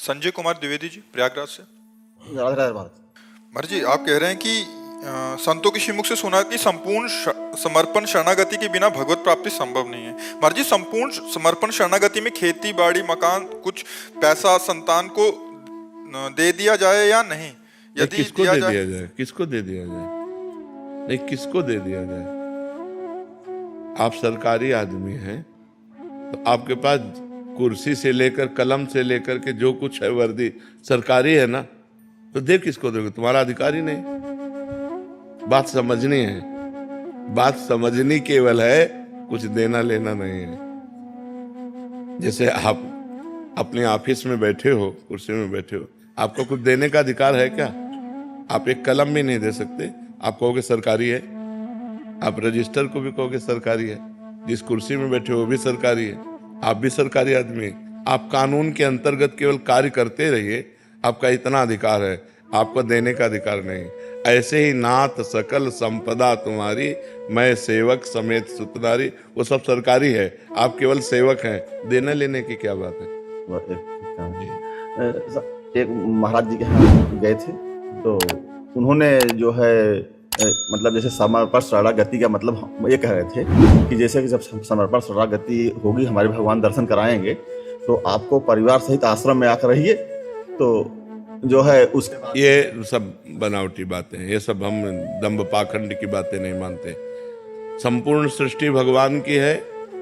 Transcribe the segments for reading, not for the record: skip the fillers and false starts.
संजय कुमार द्विवेदी जी, प्रयागराज से। राधे राधे भारत। मर जी, आप कह रहे हैं कि संतों के श्रीमुख से सुना कि संपूर्ण समर्पण शरणागति के बिना भगवत प्राप्ति संभव नहीं है। मर जी, संपूर्ण समर्पण शरणागति में खेती बाड़ी मकान कुछ पैसा संतान को दे दिया जाए या नहीं? यदि किसको दे दिया जाए? किसको दे दिया जाए? नहीं, किसको दे दिया जाए? आप सरकारी आदमी हैं तो आपके पास कुर्सी से लेकर कलम से लेकर के जो कुछ है वर्दी सरकारी है ना, तो दे किसको दोगे? तुम्हारा अधिकार ही नहीं। बात समझनी है, बात समझनी केवल है, कुछ देना लेना नहीं है। जैसे आप अपने ऑफिस में बैठे हो, कुर्सी में बैठे हो, आपको कुछ देने का अधिकार है क्या? आप एक कलम भी नहीं दे सकते, आप कहोगे सरकारी है। आप रजिस्टर को भी कहोगे सरकारी है। जिस कुर्सी में बैठे हो वो भी सरकारी है, आप भी सरकारी आदमी हैं। आप कानून के अंतर्गत केवल कार्य करते रहिए, आपका इतना अधिकार है, आपको देने का अधिकार नहीं। ऐसे ही नाथ सकल संपदा तुम्हारी, मैं सेवक समेत सुतनारी, वो सब सरकारी है, आप केवल सेवक हैं। देने लेने की क्या बात है? एक महाराज जी के यहाँ गए थे तो उन्होंने जो है मतलब जैसे समर्पण शरणागति का मतलब ये कह रहे थे कि जैसे कि जब समर्पण शरणागति होगी, हमारे भगवान दर्शन कराएंगे तो आपको परिवार सहित आश्रम में आकर रहिए। तो जो है उसके बाद ये सब बनावटी बातें हैं, ये सब हम दंभ पाखंड की बातें नहीं मानते। संपूर्ण सृष्टि भगवान की है।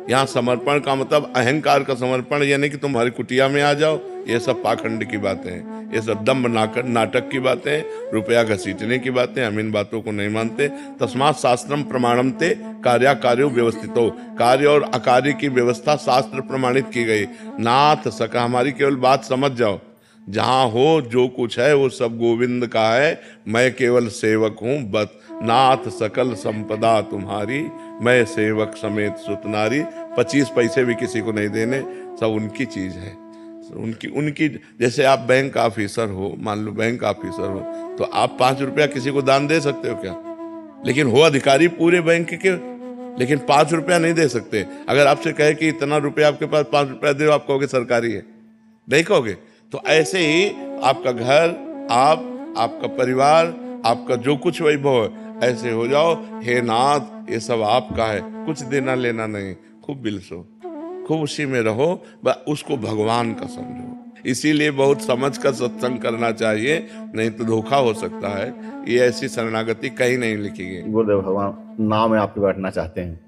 यहाँ समर्पण का मतलब अहंकार का समर्पण, यानी कि तुम्हारी कुटिया में आ जाओ, ये सब पाखंड की बातें हैं, ये सब दंभ नाटक की बातें, रुपया घसीटने की बातें। हम इन बातों को नहीं मानते। तस्मात् शास्त्रम प्रमाणम ते कार्याकार्यो व्यवस्थितो, कार्य और अकार्य की व्यवस्था शास्त्र प्रमाणित की गई। नाथ सका, हमारी केवल बात समझ जाओ, जहां हो जो कुछ है वो सब गोविंद का है, मैं केवल सेवक हूं। बत नाथ सकल संपदा तुम्हारी, मैं सेवक समेत सुतनारी। 25 पैसे भी किसी को नहीं देने, सब उनकी चीज है, उनकी। जैसे आप बैंक ऑफिसर हो, मान लो बैंक ऑफिसर हो, तो आप 5 रुपया किसी को दान दे सकते हो क्या? लेकिन हो अधिकारी पूरे बैंक के, लेकिन 5 रुपया नहीं दे सकते। अगर आपसे कहे कि इतना रुपया आपके पास, 5 रुपया दे, आप कहोगे सरकारी है? नहीं कहोगे। तो ऐसे ही आपका घर, आपका परिवार, आपका जो कुछ वैभव है, ऐसे हो जाओ, हे नाथ ये सब आपका है, कुछ देना लेना नहीं। खूब बिलसो, खूब उसी में रहो, बस उसको भगवान का समझो। इसीलिए बहुत समझ कर सत्संग करना चाहिए, नहीं तो धोखा हो सकता है। ये ऐसी शरणागति कहीं नहीं लिखी गई। गुरुदेव भगवान नाम में आपके बैठना चाहते हैं।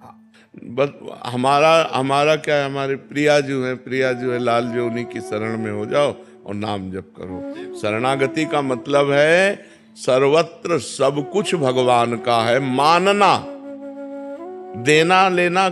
बस हमारा क्या है, हमारे प्रिया जो है लाल जो, उन्हीं की शरण में हो जाओ और नाम जप करो। शरणागति का मतलब है सर्वत्र सब कुछ भगवान का है, मानना। देना लेना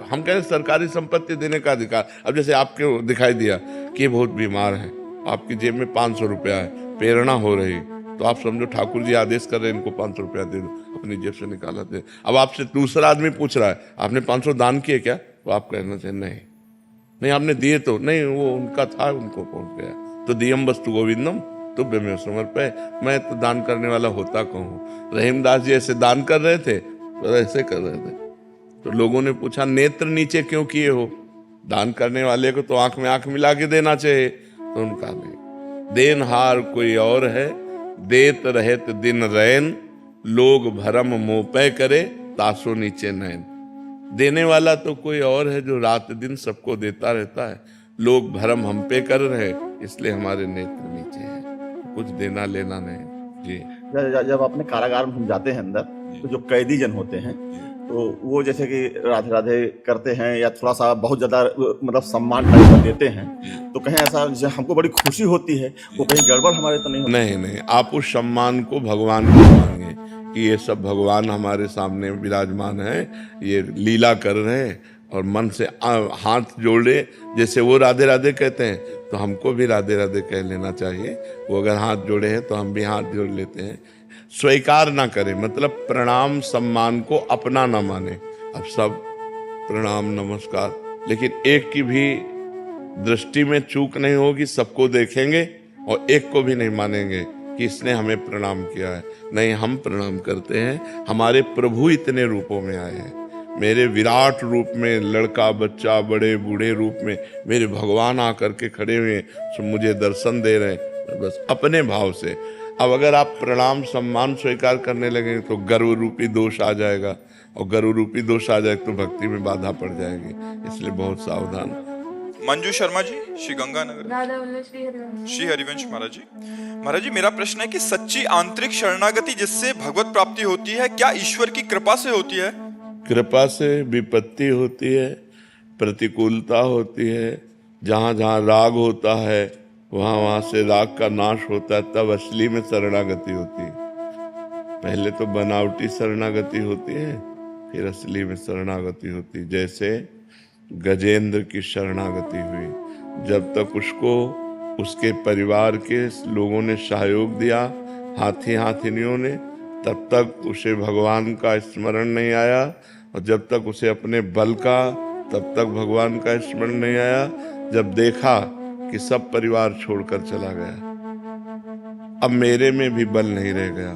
हम कहें सरकारी संपत्ति देने का अधिकार। अब जैसे आपको दिखाई दिया कि ये बहुत बीमार है, आपकी जेब में 500 रुपया है, प्रेरणा हो रही, तो आप समझो ठाकुर जी आदेश कर रहे हैं इनको 500 रुपया दे दो, अपनी जेब से निकाला दे। अब आपसे दूसरा आदमी पूछ रहा है आपने 500 दान किए क्या? तो आप कहना चाहिए नहीं आपने दिए तो नहीं, वो उनका था, उनको पहुंच गया। तो दियम वस्तु गोविंदम तुभ्य में समर्पय, मैं तो दान करने वाला होता कहूँ। रहीमदास जी ऐसे दान कर रहे थे, तो ऐसे कर रहे थे, तो लोगों ने पूछा नेत्र नीचे क्यों किए हो? दान करने वाले को तो आंख में आंख मिला के देना चाहिए। तो उनका नहीं, देनहार कोई और है, देत रहत दिन रैन, लोग भरम मोपय करे, तासो नीचे नैन। देने वाला तो कोई और है जो रात दिन सबको देता रहता है, लोग भरम हम पे कर रहे, इसलिए हमारे नेत्र नीचे हैं, कुछ देना लेना नहीं जी। जब अपने कारागार में हम जाते हैं अंदर, तो जो कैदी जन होते हैं तो वो जैसे कि राधे राधे करते हैं या थोड़ा सा बहुत ज्यादा मतलब सम्मान टाइप देते हैं, तो कहीं ऐसा जैसे हमको बड़ी खुशी होती है, वो कहीं गड़बड़ हमारे तो नहीं होती? नहीं, आप उस सम्मान को भगवान को मांगे कि ये सब भगवान हमारे सामने विराजमान है, ये लीला कर रहे हैं, और मन से हाथ जोड़े। जैसे वो राधे राधे कहते हैं तो हमको भी राधे राधे कह लेना चाहिए। वो अगर हाथ जोड़े हैं तो हम भी हाथ जोड़ लेते हैं। स्वीकार ना करें, मतलब प्रणाम सम्मान को अपना ना माने। अब सब प्रणाम नमस्कार, लेकिन एक की भी दृष्टि में चूक नहीं होगी, सबको देखेंगे और एक को भी नहीं मानेंगे कि इसने हमें प्रणाम किया है। नहीं, हम प्रणाम करते हैं, हमारे प्रभु इतने रूपों में आए हैं। मेरे विराट रूप में लड़का बच्चा बड़े बूढ़े रूप में मेरे भगवान आकर के खड़े हुए हैं, मुझे दर्शन दे रहे हैं, बस अपने भाव से। अब अगर आप प्रणाम सम्मान स्वीकार करने लगेंगे तो गर्व रूपी दोष आ जाएगा, और गर्व रूपी दोष आ जाए तो भक्ति में बाधा पड़ जाएगी, इसलिए बहुत सावधान। मंजू शर्मा जी, श्री गंगानगर। राधा वल्लभ श्री हरिवंश। श्री हरिवंश महाराज जी। महाराज जी, मेरा प्रश्न है कि सच्ची आंतरिक शरणागति जिससे भगवत प्राप्ति होती है, क्या ईश्वर की कृपा से होती है? कृपा से विपत्ति होती है, प्रतिकूलता होती है, जहाँ जहाँ राग होता है वहाँ वहाँ से राग का नाश होता है, तब असली में शरणागति होती है। पहले तो बनावटी शरणागति होती है, फिर असली में शरणागति होती है। जैसे गजेंद्र की शरणागति हुई, जब तक उसको उसके परिवार के लोगों ने सहयोग दिया, हाथी हाथिनियों ने, तब तक उसे भगवान का स्मरण नहीं आया, और जब तक उसे अपने बल का, तब तक भगवान का स्मरण नहीं आया। जब देखा कि सब परिवार छोड़कर चला गया, अब मेरे में भी बल नहीं रह गया,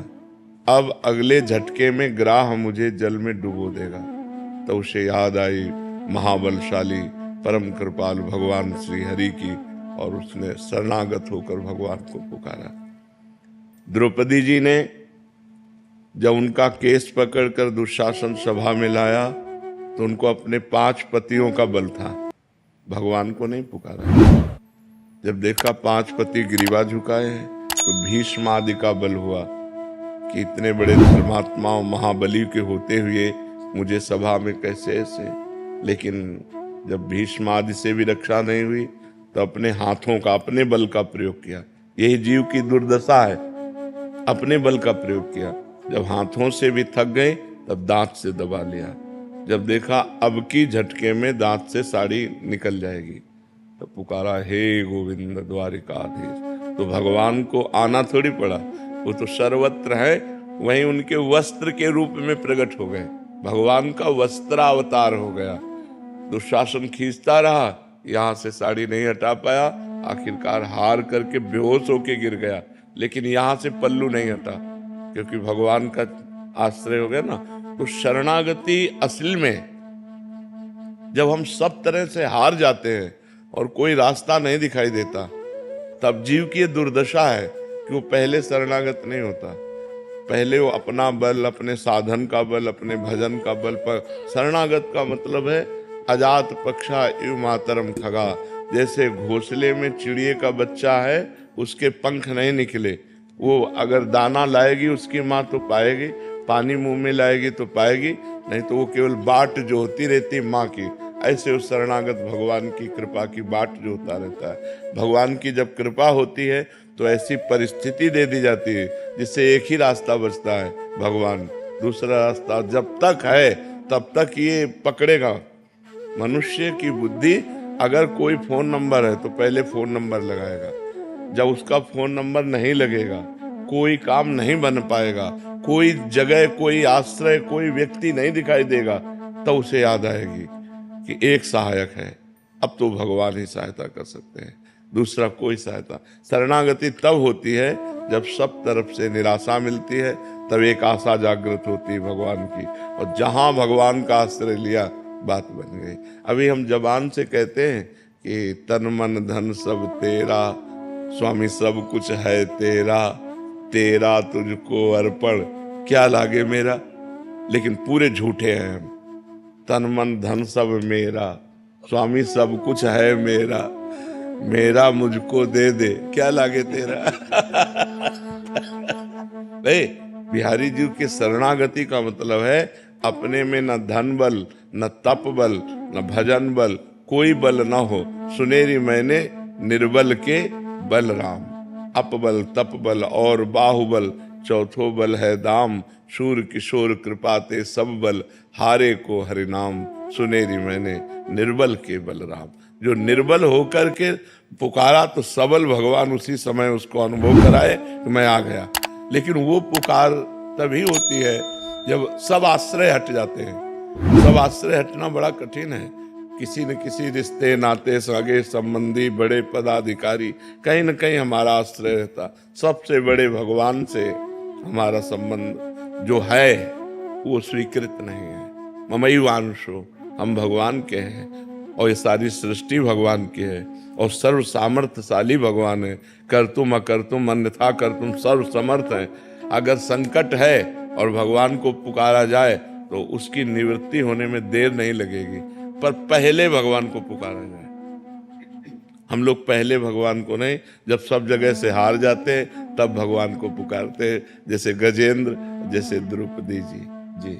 अब अगले झटके में ग्राह मुझे जल में डुबो देगा, तो उसे याद आई महाबलशाली परम कृपालु भगवान श्री हरि की, और उसने शरणागत होकर भगवान को पुकारा। द्रौपदी जी ने जब उनका केस पकड़कर दुशासन सभा में लाया तो उनको अपने 5 पतियों का बल था, भगवान को नहीं पुकारा। जब देखा 5 पति ग्रीवा झुकाए हैं तो भीष्म आदि का बल हुआ कि इतने बड़े धर्मात्माओं महाबली के होते हुए मुझे सभा में कैसे ऐसे। लेकिन जब भीष्म आदि से भी रक्षा नहीं हुई तो अपने हाथों का, अपने बल का प्रयोग किया। यही जीव की दुर्दशा है, अपने बल का प्रयोग किया। जब हाथों से भी थक गए तब दांत से दबा लिया। जब देखा अब की झटके में दांत से साड़ी निकल जाएगी तो पुकारा, हे गोविंद द्वारिकाधीश। तो भगवान को आना थोड़ी पड़ा, वो तो सर्वत्र है, वहीं उनके वस्त्र के रूप में प्रकट हो गए, भगवान का वस्त्रावतार हो गया। दुशासन खींचता रहा, यहाँ से साड़ी नहीं हटा पाया, आखिरकार हार करके बेहोश होके गिर गया, लेकिन यहाँ से पल्लू नहीं हटा क्योंकि भगवान का आश्रय हो गया ना। तो शरणागति असल में जब हम सब तरह से हार जाते हैं और कोई रास्ता नहीं दिखाई देता, तब जीव की ये दुर्दशा है कि वो पहले शरणागत नहीं होता। पहले वो अपना बल, अपने साधन का बल, अपने भजन का बल पर। शरणागत का मतलब है अजात पक्षा इव मातरम खगा। जैसे घोंसले में चिड़िए का बच्चा है, उसके पंख नहीं निकले, वो अगर दाना लाएगी उसकी माँ तो पाएगी, पानी मुंह में लाएगी तो पाएगी, नहीं तो वो केवल बाट जो होती रहती माँ की। ऐसे उस शरणागत भगवान की कृपा की बाट जो होता रहता है। भगवान की जब कृपा होती है तो ऐसी परिस्थिति दे दी जाती है जिससे एक ही रास्ता बचता है, भगवान। दूसरा रास्ता जब तक है तब तक ये पकड़ेगा। मनुष्य की बुद्धि, अगर कोई फोन नंबर है तो पहले फोन नंबर लगाएगा, जब उसका फोन नंबर नहीं लगेगा कोई काम नहीं बन पाएगा, कोई जगह, कोई आश्रय, कोई व्यक्ति नहीं दिखाई देगा, तो उसे याद आएगी कि एक सहायक है, अब तो भगवान ही सहायता कर सकते हैं, दूसरा कोई सहायता। शरणागति तब होती है जब सब तरफ से निराशा मिलती है, तब एक आशा जागृत होती है भगवान की, और जहां भगवान का आश्रय लिया बात बन गई। अभी हम जबान से कहते हैं कि तन मन धन सब तेरा, स्वामी सब कुछ है तेरा, तेरा तुझको अर्पण क्या लागे मेरा, लेकिन पूरे झूठे हैं हम। तन मन धन सब मेरा, स्वामी सब कुछ है मेरा, मेरा मुझको दे दे क्या लागे तेरा। नहीं, बिहारी जी के शरणागति का मतलब है अपने में न धन बल, न तप बल, न भजन बल, कोई बल न हो। सुनेरी मैंने निर्बल के बल राम, अपबल तप बल और बाहुबल, चौथो बल है दाम, शूर किशोर कृपाते सब बल, हारे को हरि नाम, सुनेरी मैंने निर्बल के बल राम। जो निर्बल होकर के पुकारा तो सबल भगवान उसी समय उसको अनुभव कराए कि मैं आ गया। लेकिन वो पुकार तभी होती है जब सब आश्रय हट जाते हैं। सब आश्रय हटना बड़ा कठिन है। किसी न किसी रिश्ते नाते सगे संबंधी बड़े पदाधिकारी कहीं न कहीं हमारा आश्रय रहता। सबसे बड़े भगवान से हमारा संबंध जो है वो स्वीकृत नहीं है। ममई वांशो, हम भगवान के हैं और ये सारी सृष्टि भगवान की है और सर्व सामर्थ्यशाली भगवान है। कर्तुम अकर्तुम अन्यथा कर्तुम सर्व समर्थ है। अगर संकट है और भगवान को पुकारा जाए तो उसकी निवृत्ति होने में देर नहीं लगेगी, पर पहले भगवान को पुकारा जाए। हम लोग पहले भगवान को नहीं, जब सब जगह से हार जाते तब भगवान को पुकारते, जैसे गजेंद्र, जैसे द्रौपदी जी।